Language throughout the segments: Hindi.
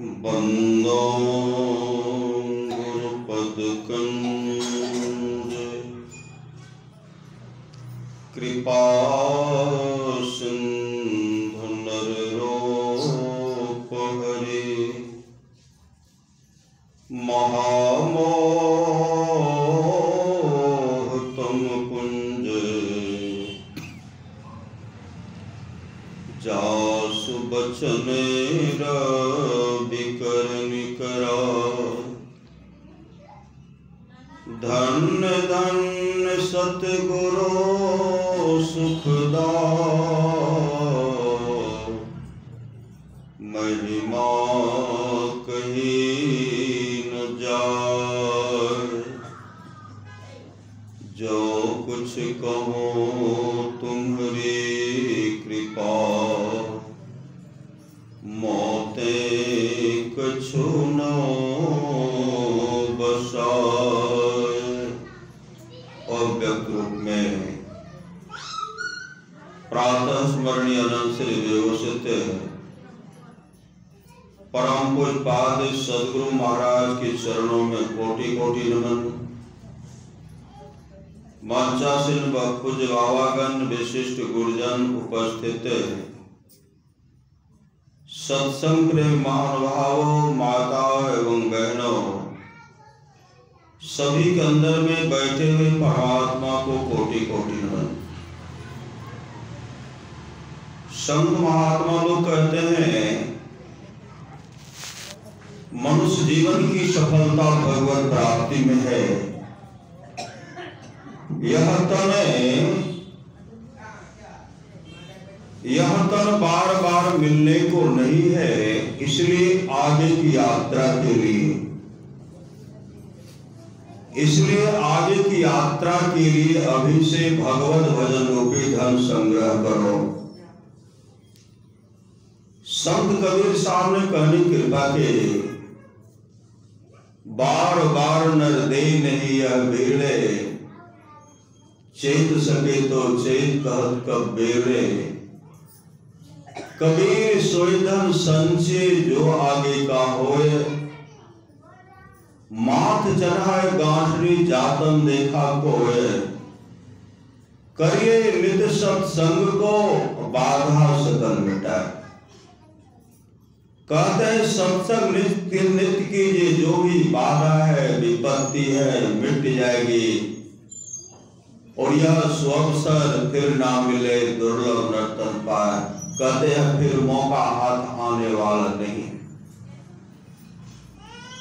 बंदो गुरुपद कंज कृपा सिंधु नररूप हरि महामोह तुम कुंज जासु बचने धन्य धन्य सतगुरु सुखदायक महिमा कही न जाए। जो कुछ कहो तुम्हारी कृपा मोते कछु न बसाए। और व्यक्त रूप में प्रातः स्मरणीय अनंत श्री व्यवस्थित परम पूज्यपाद सदगुरु महाराज के चरणों में कोटि कोटि नमन। मंचासीन पूज्य बाबागण विशिष्ट गुरुजन उपस्थित सत्संग प्रेम महानुभावों माता एवं बहनों सभी के अंदर में बैठे हुए परमात्मा को कोटि कोटि नमन। संत महात्मा लोग कहते हैं मनुष्य जीवन की सफलता भगवत प्राप्ति में है। यह तन बार बार मिलने को नहीं है, इसलिए आगे की यात्रा के लिए अभी से भगवत भजन रूपी धन संग्रह करो। संत कबीर साहब ने कहनी कृपा के बार बार नर दे नहीं यह बेड़े चेत सके तो चेत कहत कब बेड़े। कबीर सोई धन संचय जो आगे का होए माथ चढ़ाए गांठरी जातम देखा कोय। करिए नित सत्संग को बाधा सकल मिटाए। कहते हैं सत्संग नित्य नित्य कीजिए, जो भी बाधा है विपत्ति है मिट जाएगी। और यह स्वअवसर फिर ना मिले दुर्लभ नर्तन पाए। कहते हैं फिर मौका हाथ आने वाला नहीं।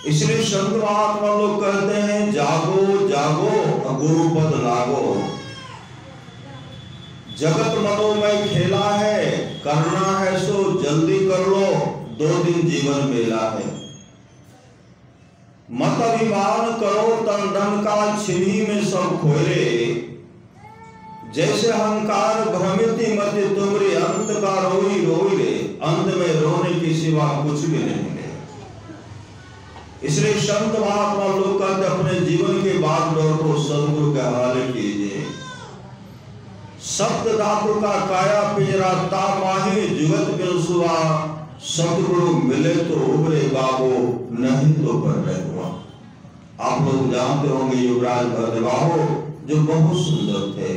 इसलिए संत महात्मा लोग कहते हैं जागो जागो गुरुपद लागो। जगत मनोमय खेला है, करना है सो जल्दी कर लो, 2 दिन जीवन मेला है। मत अभिमान करो तन धन का छिनी में सब खोरे। जैसे अहंकार भ्रमित मत तुमरे अंत का रोई रोई रे। अंत में रोने की सिवा कुछ भी नहीं है। इसलिए संत महात्मा लोग कहते अपने जीवन के बागडोर को सदगुरु के हवाले कीजिए। सप्त धातु का काया पिंजरा ता माही जुगत बिलसुआ। सतगुरु मिले तो उभरे बाबो नहीं तो पर रह हुआ। आप लोग जानते होंगे युवराज भद्रबाहु जो बहुत सुंदर थे,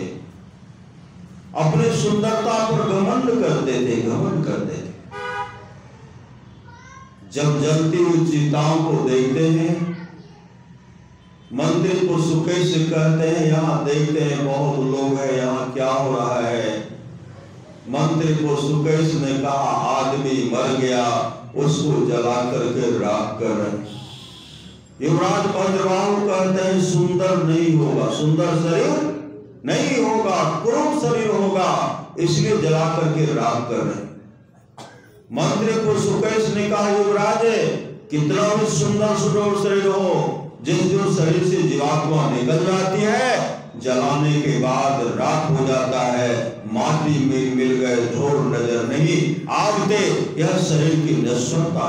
अपने सुंदरता पर घमंड करते थे। जब जलती हुई चिताओं को देखते हैं मंदिर को सुखे से कहते हैं यहाँ देखते हैं बहुत लोग हैं, यहाँ क्या हो रहा है। मंत्री को सुकेश ने कहा आदमी मर गया, उसको जला करके राख कर। युवराज भद्रबाहु कहते हैं सुंदर नहीं होगा, सुंदर शरीर नहीं होगा, क्रूर शरीर होगा, इसलिए जला करके राख कर। मंत्री को सुकेश ने कहा युवराज कितना भी सुंदर सुडोल शरीर हो, जिस जो शरीर से जीवात्मा निकल जाती है जलाने के बाद राख हो जाता है। माटी में मिल गए धूल नजर नहीं आते। यह शरीर की नश्वरता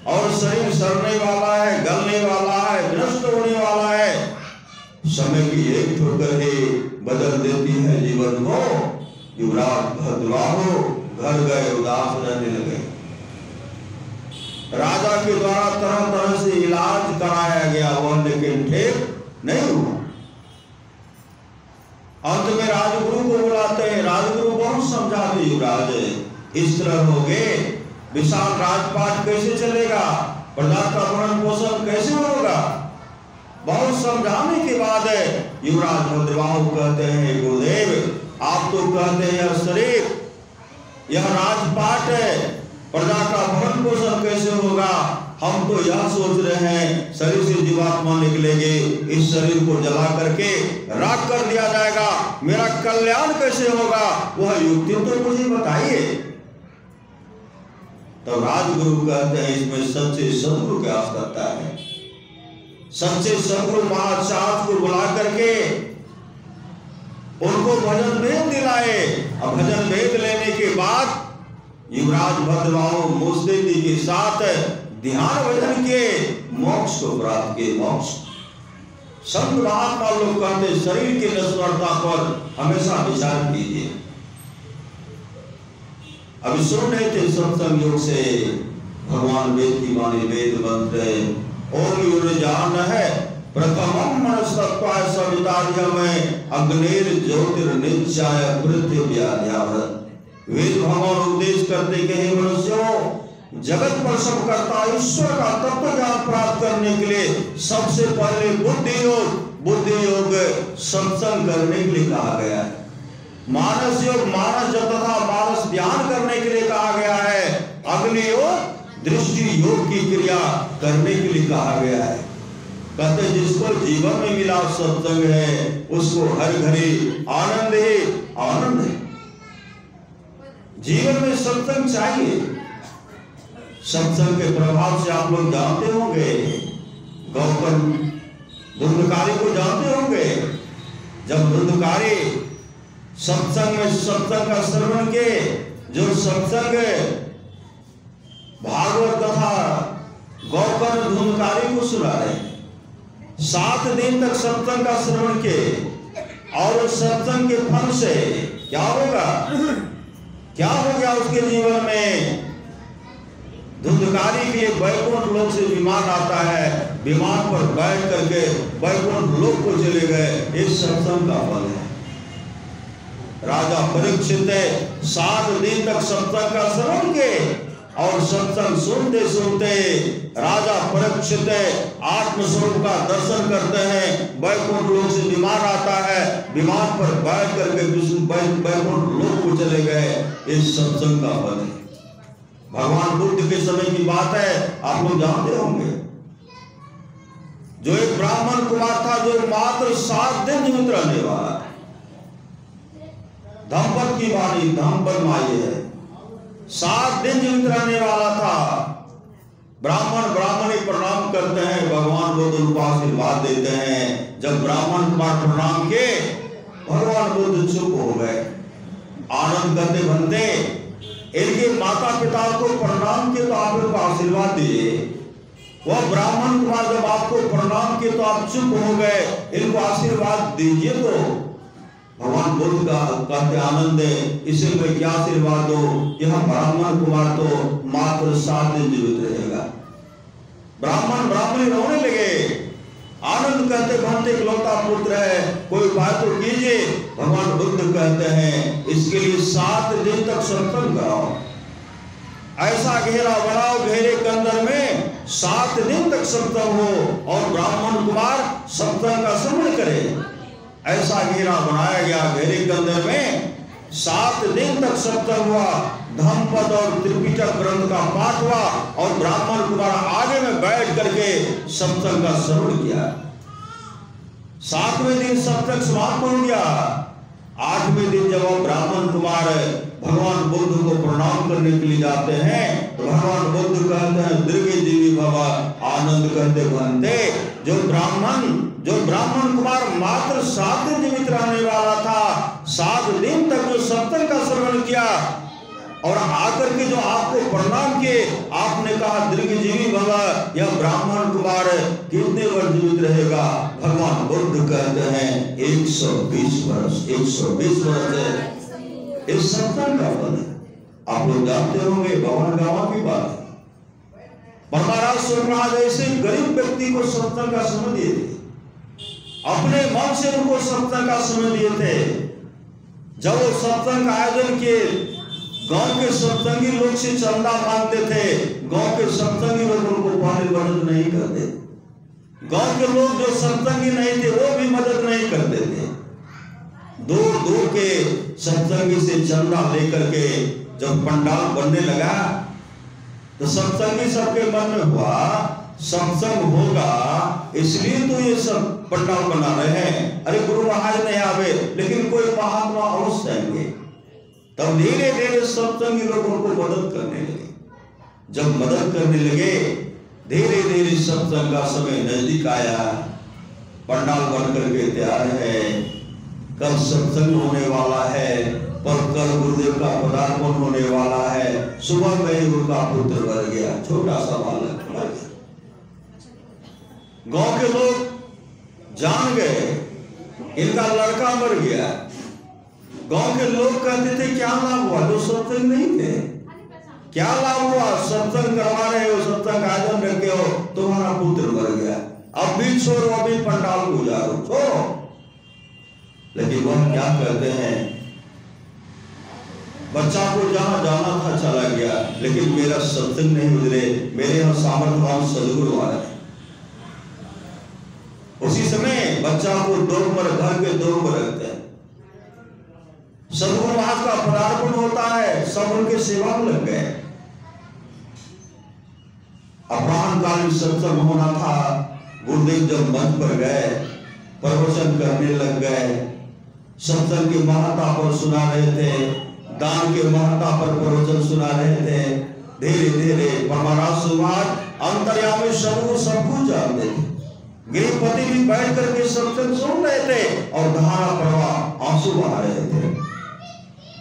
और शरीर सड़ने वाला है, गलने वाला है, नष्ट होने वाला है। समय की एक ठोकर ही बदल देती है जीवन को। युवराज भद्रबाहु घर गए, उदास रहने लगे। राजा के द्वारा तरह तरह से इलाज कराया गया वह लेकिन ठीक नहीं हुआ। अंत में राजगुरु को बुलाते हैं। राजगुरु बहुत समझाते, युवराज इस तरह हो गए, विशाल राजपाट कैसे चलेगा, प्रजा का भरण पोषण कैसे होगा। बहुत समझाने के बाद युवराज भद्रबाहु कहते हैं, गुरुदेव आप तो कहते हैं यह शरीर, यह राजपाट है, प्रजा का भरण पोषण कैसे होगा। हम तो यह सोच रहे हैं शरीर से जीवात्मा निकलेंगे, इस शरीर को जला करके राख कर दिया जाएगा, मेरा कल्याण कैसे होगा, वह युक्ति तो मुझे बताइए। तो राजगुरु कहते हैं इसमें सच्चे सदगुरु क्या करता है। सच्चे सदगुरु महाचार्य को बुला करके उनको भजन भेद दिलाए और भजन भेद लेने के बाद युवराज भद्रबाहु मुस्तिदी के साथ ध्यान भजन के मोक्ष को प्राप्त किए। मोक्ष संत महात्मा लोग कहते शरीर की नश्वरता पर हमेशा विचार कीजिए। अभी सुन रहे थे सत्संग योग से भगवान वेद की वाणी वेद मंत्र ओम युरजान है प्रथमम मनस्तत्वाय सवितार्यम अग्निर ज्योतिर्निश्चय पृथ्व्याध्यावृत। वेद भगवान उपदेश करते कि हे मनुष्यों, जगत पर सब करता ईश्वर का तत्व ज्ञान प्राप्त करने के लिए सबसे पहले बुद्धि योग सत्संग करने के लिए कहा गया है। मानस योग मानस जप तथा मानस ध्यान करने के लिए कहा गया है। अग्नि योग दृष्टि योग की क्रिया करने के लिए कहा गया है। कहते जिसको जीवन में मिला सत्संग है उसको हर घड़ी आनंद ही आनंद है। जीवन में सत्संग चाहिए। सत्संग के प्रभाव से आप लोग जानते होंगे, गौतम धुंधकारी को जानते होंगे। जब धुंधकारी सत्संग में सत्संग का श्रवण के जो सत्संग भागवत कथा गौतम धुंधकारी को सुना रहे, 7 दिन तक सत्संग का श्रवण के और सत्संग के फल से क्या होगा, क्या हो गया उसके जीवन में। धुंधकारी के वैकुंठ लोक से विमान आता है, विमान पर बैठ करके वैकुंठ लोक को चले गए। इस सत्संग का फल है। राजा परीक्षित 7 दिन तक सत्संग का श्रवण के और सत्संग सुनते सुनते राजा परीक्षित आत्मस्वरूप का दर्शन करते हैं। वैकुंठ लोक से विमान आता है, विमान पर बैठ करके वैकुंठ लोक को चले गए। इस सत्संग का फल है। भगवान बुद्ध के समय की बात है, आप लोग जानते होंगे। जो एक ब्राह्मण कुमार था जो मात्र 7 दिन जीवित रहने वाला, धम्पद की वाणी धम्पद माई है, 7 दिन जीवित रहने वाला था। ब्राह्मणी प्रणाम करते हैं, भगवान बुद्ध उनको आशीर्वाद देते हैं। जब ब्राह्मण कुमार प्रणाम के भगवान बुद्ध चुप हो गए। आनंद करते बनते इनके माता पिता को प्रणाम किए तो आप इनको आशीर्वाद दिए। वह ब्राह्मण कुमार जब आपको प्रणाम किए तो आप चुप हो गए, इनको आशीर्वाद दीजिए। तो भगवान बुद्ध का कहते आनंद है, इसे मैं क्या आशीर्वाद दो, यह ब्राह्मण कुमार तो मात्र 7 दिन जीवित रहेगा। ब्राह्मण ब्राह्मणी रोने लगे। आनंद कहते बनते इकलौता पुत्र है, कोई उपाय तो कीजिए। भगवान बुद्ध कहते हैं इसके लिए 7 दिन तक सत्संग कराओ, ऐसा घेरा बनाओ, घेरे के अंदर में 7 दिन तक सत्संग हो और ब्राह्मण कुमार सत्संग का श्रवण करे। ऐसा घेरा बनाया गया। घेरे के अंदर में 7 दिन तक सत्संग हुआ। धम्पद और त्रिपिटक ग्रंथ का पाठ हुआ और ब्राह्मण कुमार आगे में बैठ करके सत्संग का श्रवण किया। 7वें दिन सत्संग समाप्त हो गया। 8वें दिन जब वो ब्राह्मण कुमार भगवान बुद्ध को प्रणाम करने के लिए जाते हैं तो भगवान बुद्ध कहते हैं दीर्घजीवी भव। आनंद कहते बनते जो ब्राह्मण कुमार मात्र 7 दिन जीवित रहने वाला था, 7 दिन तक जो सत्संग का श्रवण किया और आकर के जो आपको प्रणाम किए, आपने कहा दीर्घजीवी भव, यह ब्राह्मण कुमार कितने वर्ष जीवित रहेगा। भगवान बुद्ध कहते हैं 120 वर्ष। 120 वर्ष है। इस सत्संग का फल है। आप लोग जानते होंगे भगवान गावा की बात। पर महाराज सुन रहा जैसे गरीब व्यक्ति को सत्संग का समय दिए थे, अपने मन से उनको सत्संग का समय दिए थे। जब वो सत्संग का आयोजन किए, गांव के सत्संगी लोग से चंदा मांगते थे, गांव के सत्संगी लोग उनको पहले मदद नहीं करते। गांव के लोग जो सत्संगी नहीं थे वो भी मदद नहीं करते थे। दूर दूर के सत्संगी से चंदा लेकर के जब पंडाल बनने लगा तो सत्संगी सबके मन में हुआ सत्संग होगा इसलिए तो ये सब पंडाल बना रहे हैं। अरे गुरु महाराज नहीं आवे लेकिन कोई महात्मा अवश्य आएंगे। तब धीरे धीरे सत्संगी लोग उनको मदद करने लगे। जब मदद करने लगे धीरे धीरे सत्संग का समय नजदीक आया। पंडाल बन करके तैयार है, कल सत्संग होने वाला है, पर कल गुरुदेव का पदार्पण होने वाला है। सुबह में ही उनका पुत्र मर गया, छोटा सा बालक मर गया। गांव के लोग जान गए इनका लड़का मर गया। गांव के लोग कहते थे क्या लाभ हुआ, जो सत्संग नहीं थे, क्या लाभ हुआ, सत्संग करवा रहे हो, सत्संग आयोजन रखे हो, तुम्हारा पुत्र मर गया, अब भी छोड़ो, अभी पंडाल गुजारो, छोड़ो। लेकिन वह क्या कहते हैं, बच्चा को जहां जाना था चला गया, लेकिन मेरा सत्संग नहीं गुजरे, मेरे यहाँ सामर्थ्यवान सदगुरु आ रहे। उसी समय बच्चा को दौर पर घर के दौर पर रखते हैं। सदगुरु महाराज का पदार्पण होता है, सब उनके सेवा में लग गए। अपराह्नकालीन सत्संग होना था। गुरुदेव जब मंच पर गए, प्रवचन करने लग गए, सत्संग की महत्ता पर सुना रहे थे, दान के महत्ता पर प्रवचन सुना रहे थे। धीरे धीरे महाराज सुभाष अंतर्यामी सदगुरु सब कुछ जानते थे। गृहपति भी बैठ करके सत्संग सुन रहे थे और धारा प्रवाह आंसू बहा रहे थे।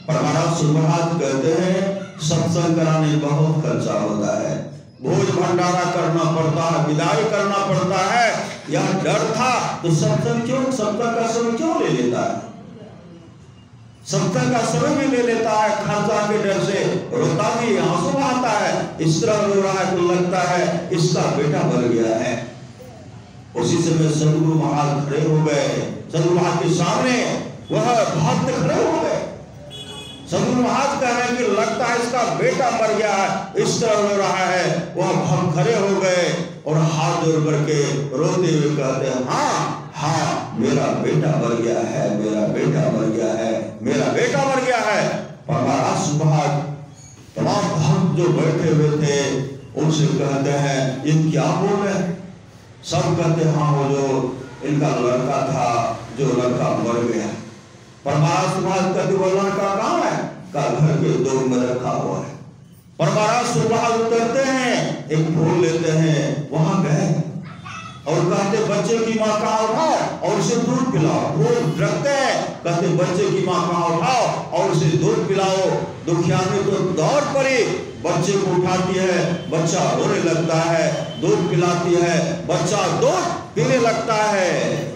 पर महाराज सुभाष कहते हैं सत्संग कराने बहुत खर्चा होता है, भोज भंडारा करना पड़ता है, विदाई करना पड़ता है। यह डर था तो सत्संग का समय क्यों ले लेता है, सत्संग का समय भी ले लेता है, खर्चा के डर से रोता भी, आंसू बहाता है। इस तरह रो रहा है तो लगता है इसका बेटा मर गया है। उसी समय सदगुरु महाराज खड़े हो गए। सदगुरु महाराज के सामने वह भक्त खड़े हो गए। सदगुरु महाराज कह रहे हैं कि लगता है इसका बेटा मर गया है, इस तरह रो रहा है। वह भक्त खड़े हो गए और हाथ जोड़ करके रोते हुए कहते हैं हाँ हाँ मेरा बेटा मर गया है, मेरा बेटा मर गया है, मेरा बेटा मर गया है। पर महाराज सुभाष तमाम भक्त जो बैठे हुए थे उनसे कहते हैं ये क्या बोल रहे हैं। सब कहते हाँ वो जो इनका लड़का था, जो लड़का मर गया। पर महाराज सुभाष कहते वो लड़का कहाँ है, का घर के दौर में रखा हुआ है। पर महाराज सुभाष उतरते हैं, एक फूल लेते हैं, वहां गए और कहते बच्चे की माँ कहाँ उठाओ और उसे दूध पिलाओ। फूल रखते हैं, कहते बच्चे की माँ कहाँ उठाओ और उसे दूध पिलाओ। दुखियानी तो दौड़ पड़ी, बच्चे को उठाती है, बच्चा रोने लगता है, दूध पिलाती है, बच्चा दूध पीने लगता है।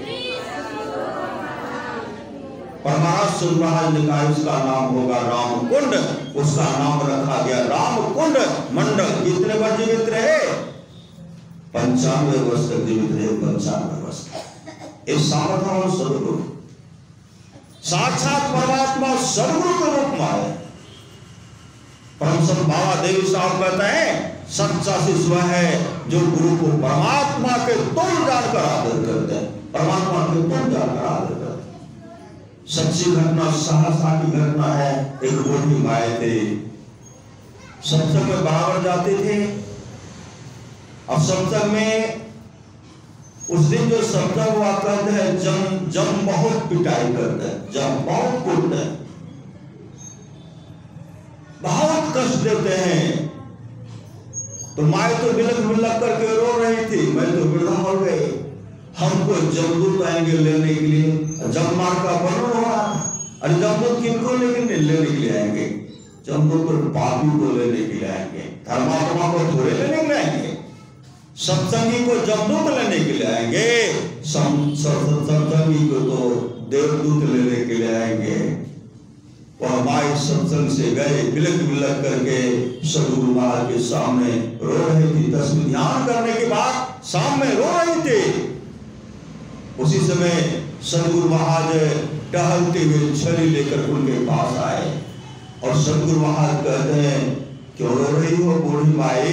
पर महाराज सुभाष ने कहा इसका नाम होगा राम कुंड। उसका नाम रखा गया राम कुंड मंडल। कितने वर्ष जीवित रहे, 95 वर्ष तक जीवित रहे, 95 वर्ष। इस सामर्थ्यवान सदगुरु साक्षात परमात्मा सदगुरु के रूप में आए। परम संत बाबा देवी साहब कहते हैं सच्चा शिष्य वह है जो गुरु को परमात्मा के तुल्य जानकर आदर करते हैं, परमात्मा के तुल्य जानकर आदर करते हैं। सच्ची घटना सहसा की घटना है। एक बूढ़ी माए थे, सत्संग में बराबर जाते थे। अब सत्संग में उस दिन जो सत्संग हुआ कहते हैं जम बहुत पिटाई करते हैं, जम बहुत कूटते हैं, बहुत कष्ट देते हैं। तो माए तो बिलक बिलक करके रो रही थी, मैं तो वृद्धा हो गई, हमको जमदूत आएंगे लेने के लिए। जममार का वर्णन हो रहा था। अरे जमदूत किनको लेने के लिए आएंगे, जमदूत तो पापी को लेने के लिए आएंगे, धर्मात्मा को थोड़े लेने के लिए आएंगे, सत्संगी को जमदूत लेने के लिए आएंगे, सत्संगी को तो देवदूत लेने के लिए आएंगे। वो हमारे सत्संग से गए, बिलक बिलक करके सदगुरु महाराज के सामने रो रहे थे। तस्वीर ध्यान करने के बाद सामने रो रहे थे। उसी समय सदगुरु महाराज टहलते हुए छड़ी लेकर उनके पास आए और सदगुरु महाराज कहते हैं, क्यों रो रही हो बूढ़ी माई?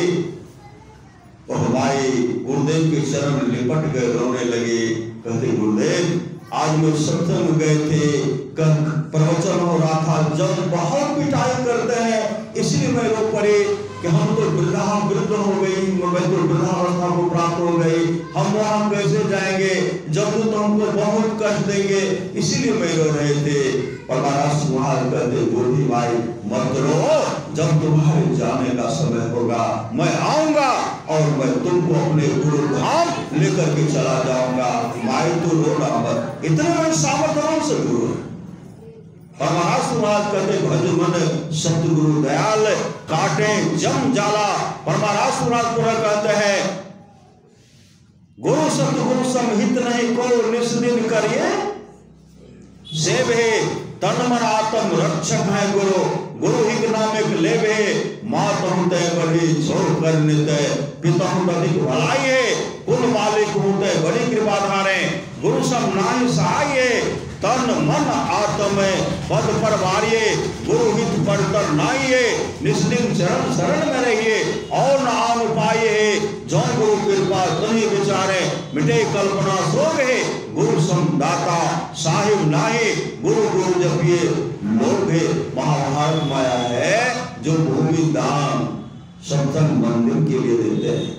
और हमारे गुरुदेव के चरण में लिपट गए, रोने लगे। कहते, गुरुदेव आज मैं सत्संग में गए थे, प्रवचन हो रहा था, जब बहुत पिटाई करते हैं इसलिए मैं रो पड़े कि हम तो वृद्ध हो गई, मैं तो वृद्धावस्था को प्राप्त हो गई, हम वहां कैसे जाएंगे, जब तो हमको बहुत कष्ट देंगे, इसीलिए मैं रो रहे थे। और महाराज सुहार कहते, बूढ़ी भाई मत रो, जब तुम्हारे जाने का समय होगा मैं आऊंगा और मैं तुमको अपने गुरु धाम लेकर के चला जाऊंगा। माई तो रोना मत, इतने में सामर्थ्यवान सदगुरु। और महाराज सुहार कहते, भज मन सतगुरु दयाल काटे जम जाला। और महाराज सुहार पूरा कहते हैं, गुरु सतगुरु समहित नहीं को निस्दिन करिए, सेवे तन मन आत्म रक्षक है गुरु, गुरु ही नाम एक लेवे, मात होते बड़ी छोड़ कर निते, पिता अधिक भलाई है, कुल मालिक होते बड़ी कृपा धारे, गुरु सब नाई सहाय, तन मन आत्म पद पर वारिये, गुरु हित पढ़कर नाइये, निस्दिन चरण शरण में रहिए और न आन पाइये, जो गुरु कृपा तुनि विचारे, मिटे कल्पना सोग है, गुरु समदाता साहिब नाहि, गुरु गुरु जपिए लोग है। महाभारत माया है जो भूमि दान सत्संग मंदिर के लिए देते हैं।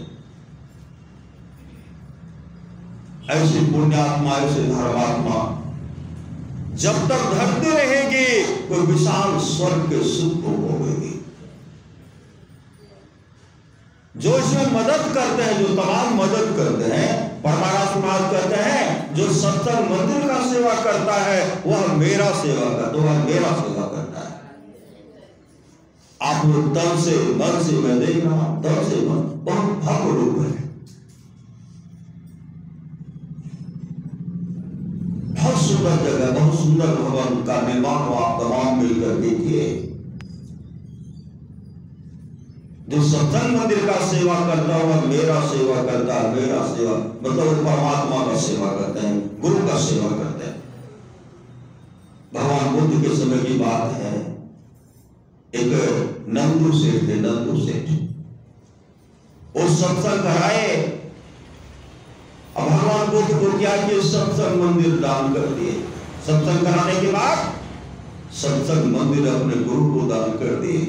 ऐसी पुण्यात्मा, ऐसे धर्मात्मा जब तक धरती रहेगी कोई विशाल स्वर्ग के सुख भोगेगी। जो इसमें मदद करते हैं, जो तमाम मदद करते हैं, परमारास महाराज कहते हैं, जो सत्संग मंदिर का सेवा करता है वह मेरा सेवा करता है, वह मेरा सेवा करता है। आप लोग तन से मन से, मैं देख रहा हूं तन से मन बहुत भव्य रूप है, बहुत सुंदर जगह, बहुत सुंदर भवन का निर्माण आप तमाम मिलकर के किए। जो सत्संग मंदिर का सेवा करता हुआ मेरा सेवा करता है, मेरा सेवा मतलब परमात्मा का सेवा करते हैं, गुरु का सेवा करते हैं। भगवान बुद्ध के समय की बात है, एक नंदू सेठ थे, नंदू सेठ वो सत्संग कराए। अब भगवान बुद्ध को क्या किए, सत्संग मंदिर दान कर दिए। सत्संग कराने के बाद सत्संग मंदिर अपने गुरु को दान कर दिए।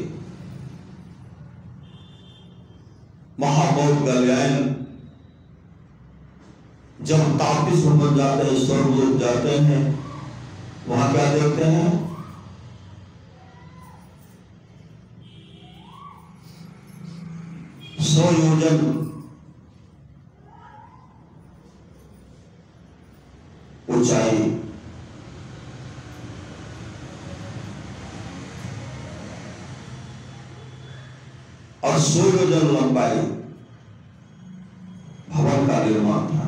महाबौद्ध गल्यायन जब ताप्ती बन जाते हैं, स्वर्गलोक जाते हैं, वहां क्या देखते हैं, 100 योजन ऊंचाई और 100 योजन लंबाई भवन का निर्माण था।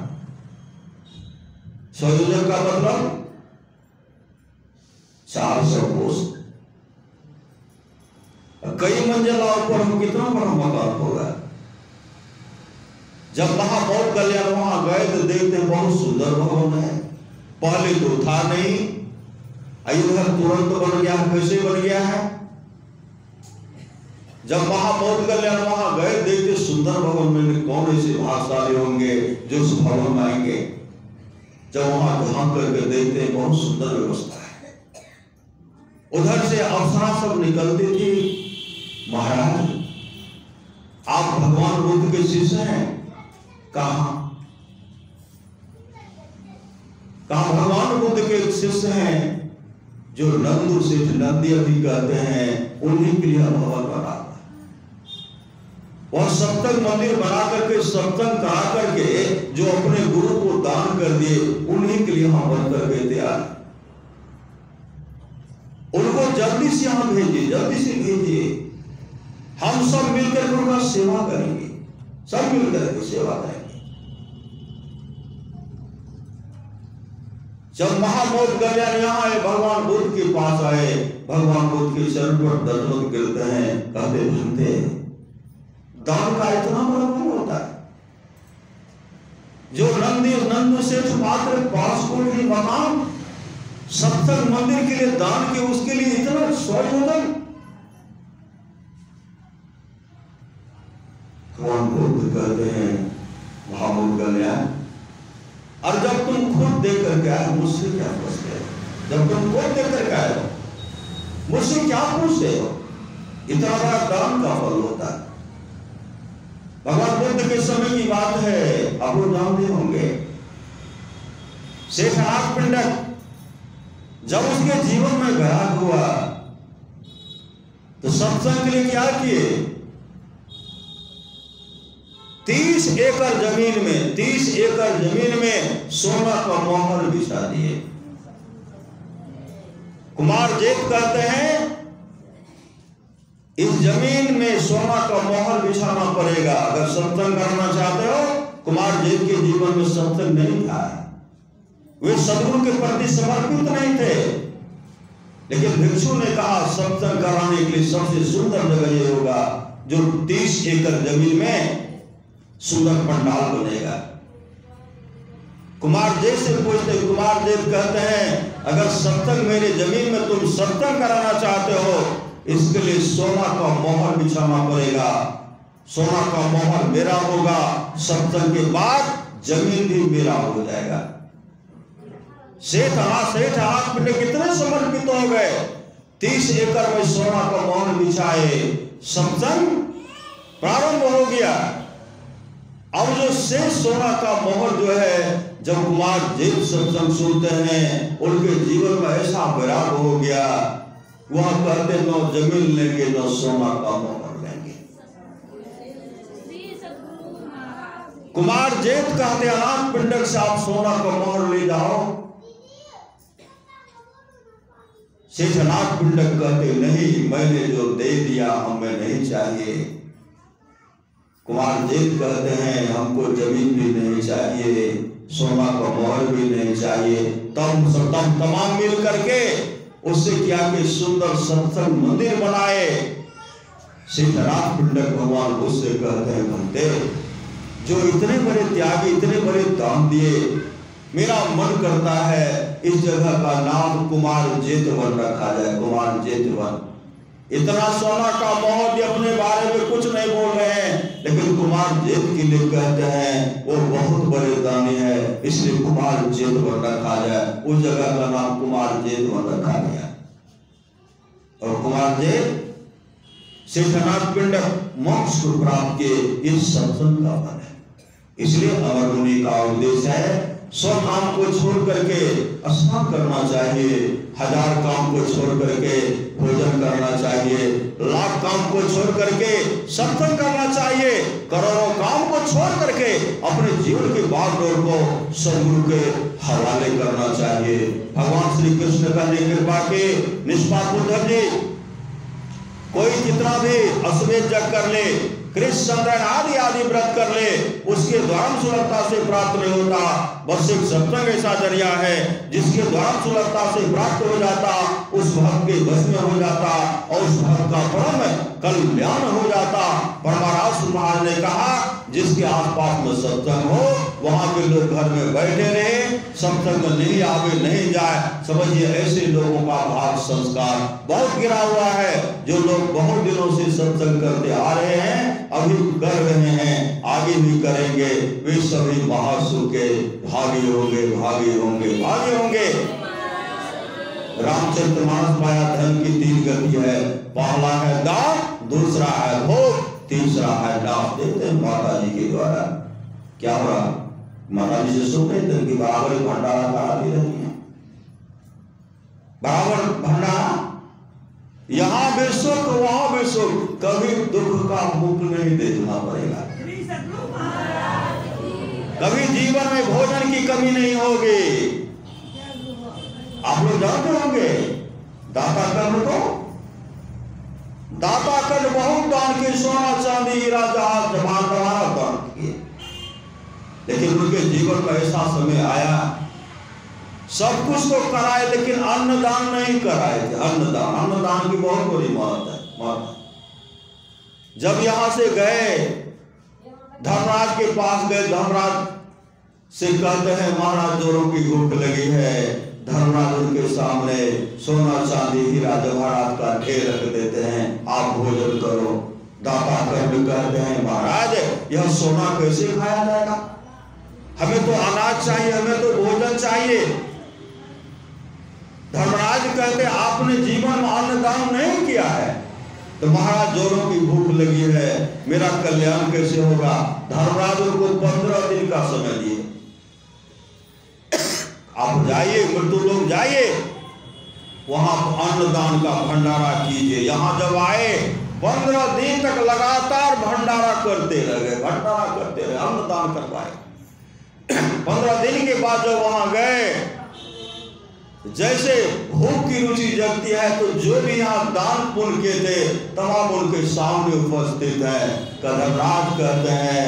100 योजन का मतलब 400 कोस, कई मंजिला ऊपर हम कितना बड़ा मकान होगा। जब महाबौद्ध गल्यायन वहां गए तो देखते बहुत सुंदर भवन है, पहले तो था नहीं, इधर तुरंत बन गया। कैसे बन गया है? जब महाबौद्ध गल्यायन वहां गए देखते सुंदर भवन में, कौन ऐसे भाग्यशाली होंगे जो उस भवन में आएंगे। जब वहां झांक करके देखते बहुत सुंदर व्यवस्था है। उधर से अप्सरा सब निकलती थी। महाराज आप भगवान बुद्ध के शिष्य हैं? कहा भगवान बुद्ध के शिष्य हैं जो नंदू सेठ नंदी अभी कहते हैं, उन्हीं के लिए भवन बना और सत्संग मंदिर बना करके सत्संग करा करके जो अपने गुरु को दान कर दिए, उन्हीं के लिए हम बन करके तैयार। उनको जल्दी से यहां भेजिए, जल्दी से भेजिए। हम सब मिलकर गुरु का सेवा करेंगे, सब मिलकर के सेवा करेंगे। जब महामोद गल्यान यहाँ आए, भगवान बुद्ध के पास आए, भगवान बुद्ध के चरण पर दंडवत गिरते हैं, कहते भंते दान का इतना बड़ा फल होता है। जो नंदू सेठ मात्र 5 कोटी मकान सत्संग मंदिर के लिए दान किए, उसके लिए इतना स्वयोजन। भगवान बुद्ध कहते हैं महामोद गल्यान, और जब तुम खुद देख करके आए मुझसे क्या पूछते हो? जब तुम खुद देख करके आए हो मुझसे क्या पूछते हो? इतना बड़ा दान का फल होता है। भगवान बुद्ध के समय की बात है, आप लोग जानते होंगे, शेष पिंडक जब उसके जीवन में घात हुआ तो सत्संग के लिए क्या किए? 30 एकड़ जमीन में सोना का मोहर बिछा दिए। कुमार जेठ कहते हैं इस जमीन में सोना का मोहर बिछाना पड़ेगा अगर सत्संग करना चाहते हो। कुमार जेठ के जीवन में सत्संग नहीं था, वे सदगुरु के प्रति समर्पित नहीं थे, लेकिन भिक्षु ने कहा सत्संग कराने के लिए सबसे सुंदर जगह ये होगा जो 30 एकड़ जमीन में सुंदर पंडाल बनेगा। कुमार जेठ से पूछते, कुमार जेठ कहते हैं अगर सत्संग मेरे जमीन में तुम सत्संग कराना चाहते हो, इसके लिए सोना का मोहर बिछाना पड़ेगा। सोना का मोहर मेरा होगा, सत्संग के बाद जमीन भी मेरा हो जाएगा। सेठ पिंड कितने समर्पित हो गए, 30 एकड़ में सोना का मोहर बिछाए, सत्संग प्रारंभ हो गया। अब जो शेष सोना का मोहर जो है, जब कुमार जेठ सत्संग सुनते हैं उनके जीवन में ऐसा वैराग हो गया, वह कहते न जमीन लेंगे न सोना का मोहर लेंगे। कुमार जेठ कहते अनाथ पिंडक से आप सोना का मोहर ले जाओ। शेष अनाथ पिंडक कहते नहीं, मैंने जो दे दिया हमें नहीं चाहिए। कुमार जेठ कहते हैं हमको जमीन भी नहीं चाहिए, सोना का मोहर भी नहीं चाहिए। तब तमाम मिल करके उससे क्या कि सुंदर सत्संग मंदिर बनाए। सिद्धनाथ पिंडक भगवान उससे कहते हैं भंते जो इतने बड़े त्यागी, इतने बड़े दान दिए, मेरा मन करता है इस जगह का नाम कुमार जेठवन रखा जाए। कुमार जेठवन, इतना सोना का मोहर अपने बारे में कुछ नहीं बोल रहे हैं, लेकिन कुमार जेठ के लिए कहते हैं वो बहुत बड़े दानी है, इसलिए कुमार जेठवन रखा जाए। उस जगह का नाम कुमार जेठवन रखा गया। और कुमार जेठ सिद्धनाथ पिंडक मोक्ष को प्राप्त किए, इस सत्संग का फल है। इसलिए अमर मुनि का उद्देश्य है सब काम को छोड़ करके स्नान करना चाहिए, 1000 काम को छोड़ करके भोजन करना चाहिए, लाख काम को छोड़ करके सत्संग करना चाहिए, करोड़ों काम को छोड़ करके अपने जीवन के बागडोर को सदगुरु के हवाले करना चाहिए। भगवान श्री कृष्ण का कृपा के निष्पाप उद्धव जी, कोई कितना भी अश्वमेध यज्ञ कर ले, कृष्ण चंद्रन आदि व्रत कर ले, उसके द्वारा सुलभता से प्राप्त नहीं होता। बस एक सत्संग ऐसा जरिया है जिसके द्वारा सुलभता से प्राप्त हो जाता, उस भक्त के बस में हो जाता और उस भक्त का परम कल्याण हो जाता। परमाराज महाराज ने कहा जिसके आसपास में सत्संग हो वहां के लोग घर में बैठे रहे, सत्संग नहीं आवे नहीं जाए, समझिए ऐसे लोगों का भाग संस्कार बहुत गिरा हुआ है। जो लोग बहुत दिनों से सत्संग करते आ रहे हैं, अभी कर रहे हैं, आगे भी करेंगे, वे सभी महासुख के भागी होंगे, भागी होंगे, भागी होंगे। रामचरितमानस माया धर्म की 3 गति है, पहला है दान, दूसरा है भोग, तीसरा है डांस। देखते हैं माता जी के द्वारा क्या हो रहा। माता जी से सुन रहे थे कि बराबर भंडारा कराती रहती है, बराबर भंडारा, यहाँ भी सुख वहां भी सुख, कभी दुख का मुख नहीं देखना पड़ेगा, कभी जीवन में भोजन की कमी नहीं होगी। आप लोग जानते होंगे दाता कर्म को, दाता कर्म बहुत दान किए, सोना चांदी हीरा जहाज जमाना दान किए, लेकिन उनके जीवन में ऐसा समय आया सब कुछ तो कराए, लेकिन अन्नदान नहीं कराए थे। अन्नदान की बहुत बड़ी महत्व है। जब यहां से गए, धर्मराज के पास गए, धर्मराज से कहते हैं महाराज जोरों की भूख लगी है। धर्मराज उनके सामने सोना चांदी हीरा जवाहरात का ढेर रख देते हैं, आप भोजन करो। दाता कर्ण कहते हैं महाराज यह सोना कैसे खाया जाएगा, हमें तो अनाज चाहिए, हमें तो भोजन चाहिए। धर्मराज कहते आपने जीवन में अन्नदान नहीं किया है, तो महाराज जोरों की भूख लगी है, मेरा कल्याण कैसे होगा। धर्मराज उनको 15 दिन का समय दिए, आप जाइए, मृत्यु लोग जाइए, वहां अन्नदान का भंडारा कीजिए। यहां जब आए 15 दिन तक लगातार भंडारा करते रहे, अन्नदान करवाए। 15 दिन के बाद जब वहां गए, जैसे भूख की रुचि जगती है, तो जो भी यहाँ दान पुण्य के थे तमाम उनके सामने उपस्थित है। धर्मराज कहते हैं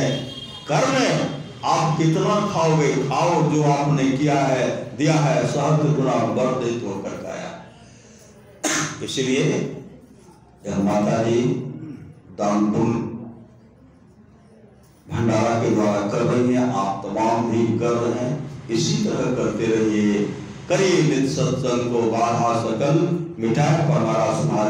कर्ण आप कितना खाओगे, खाओ, जो आपने किया है दिया है सहस्त्र गुना वर्धित होकर आया। इसलिए यह माता जी दान पुण्य भंडारा के द्वारा कर रही हैं, आप तमाम भी कर रहे हैं, इसी तरह करते रहिए। करिए नित्य सत्संग को, बाधा सकल मिटाए पर हमारा समाज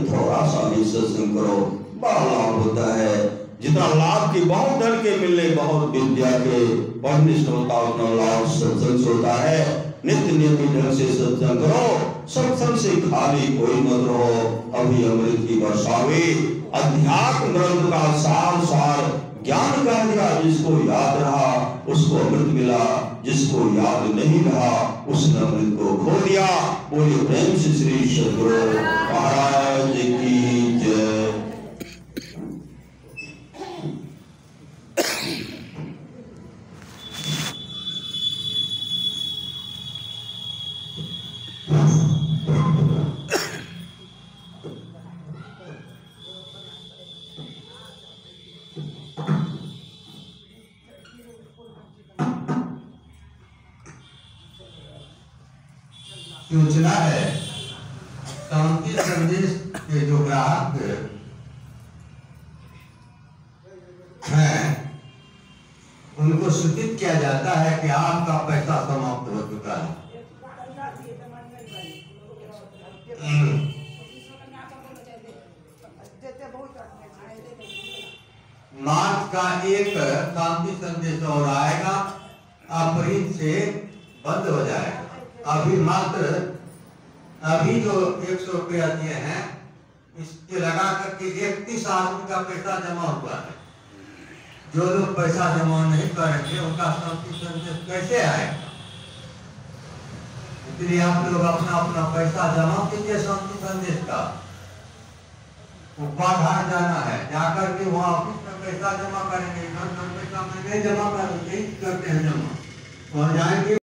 थोड़ा सा भी सत्संग करो, बड़ा लाभ होता है। जितना लाभ की बहुत धन के मिलने, बहुत विद्या के पढ़ने से होता, उतना लाभ सत्संग से होता है। नित्य नियमित ढंग से सत्संग करो, सत्संग से खाली कोई मत रहो। अभी अमृत की वर्षा हुई, अध्यात्म ग्रंथ का सार ज्ञान कह दिया, जिसको याद रहा उसको अमृत मिला, जिसको याद नहीं रहा उसने अमृत को खो दिया। बोलिए प्रेम से श्री सद्गुरु महाराज की जय। सूचना है शांति संदेश के जो ग्राहक हैं उनको सूचित किया जाता है कि आपका पैसा समाप्त हो चुका है। मार्च का एक शांति संदेश और आएगा, अप्रैल से बंद हो जाएगा। अभी मात्र अभी जो 100 रुपया दिए हैं, इसके लगा करके 31 आदमी का पैसा जमा हुआ है। जो लोग पैसा जमा नहीं करेंगे उनका शांति संदेश कैसे आएगा? इसलिए आप लोग अपना अपना पैसा जमा कीजिए। शांति संदेश का उपाधार जाना है, जाकर के वहाँ ऑफिस में पैसा जमा करेंगे। घर पैसा में नहीं जमा करते हैं जमा, वहाँ जाएंगे।